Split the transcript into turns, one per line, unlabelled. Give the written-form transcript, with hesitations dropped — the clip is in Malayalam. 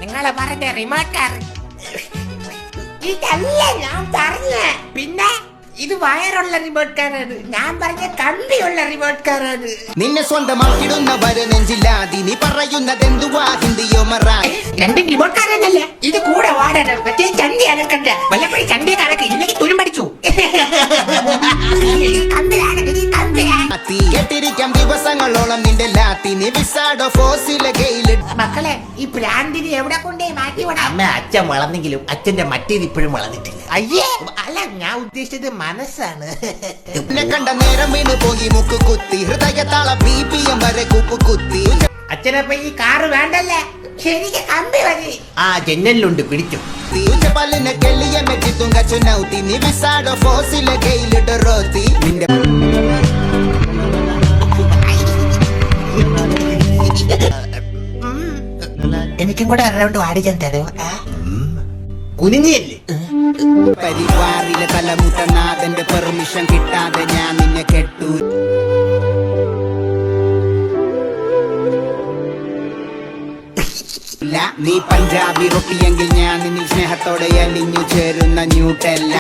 നിങ്ങളെ പറഞ്ഞ റിമോട്ട് കാർ ഇതല്ല ഞാൻ പറഞ്ഞ. പിന്നെ ഇത് വയറുള്ള റിമോട്ട് കാറാണ്. ഞാൻ പറഞ്ഞ കമ്പിയുള്ള റിമോട്ട് കാറാണ്.
നിന്നെ സ്വന്തമാക്കിടുന്നവര് നെഞ്ചില്ലാതി നീ പറയുന്നതെന്തുവാ ഹിന്ദിയോ മറായി.
രണ്ടും റിമോട്ട് കാരനല്ല, ഇത് കൂടെ വാടണം. മറ്റേ ചണ്ടി അനക്കണ്ട. വല്ലപ്പോഴും ചണ്ടി കണക്ക് ഇല്ലെങ്കിൽ തുരുമ്പടിച്ചു.
കേട്ടിരിക്കാം ദിവസങ്ങളോളം നിന്റെ ലാത്തി നീ വിസാഡോ ഫോസിലെ ഗെയില്.
മക്കളെ ഈ ഭ്രാന്തിനെ എവിടെ കൊണ്ടേ മാറ്റി വിടാം.
അമ്മ അച്ഛൻ വളർന്നെങ്കിലും അച്ഛന്റെ മറ്റേത് ഇപ്പോഴും വളർന്നിട്ടില്ല.
അയ്യേ അല്ല, ഞാൻ ഉദ്ദേശിച്ചത് മനസ്സാണ്.
എന്നെ കണ്ട നേരം വീണ് പോയി മുക്ക് കുത്തി ഹൃദയത്താള BPM വരെ കൂപ്പ് കുത്തി.
അച്ഛനപ്പൊ ഈ കാറ് വേണ്ടല്ലേ, എനിക്ക് കമ്പി മതി.
ആ ജന്നലിലുണ്ട്, പിടിച്ചു.
പല്ലിനെ കെള്ളിയ മെറ്റി തുങ്ക ചുനൗത്തി നീ വിസാഡോ ഫോസിലെ ഗെയിലിട്ട് റോത്തി. നിന്റെ
എനിക്കും കൂടെ അറൗണ്ട് വാടിക്കാൻ തരും.
കുനിഞ്ഞല്ലേ
പരിവാറിലെ തലമുട്ടനാഥന്റെ പെർമിഷൻ കിട്ടാതെ ഞാൻ നിന്നെ കെട്ടു. നീ പഞ്ചാബി റൊട്ടിയെങ്കിൽ ഞാൻ നിന്നിൽ സ്നേഹത്തോടെ അലിഞ്ഞു ചേരുന്ന ന്യൂട്ടെല്ല.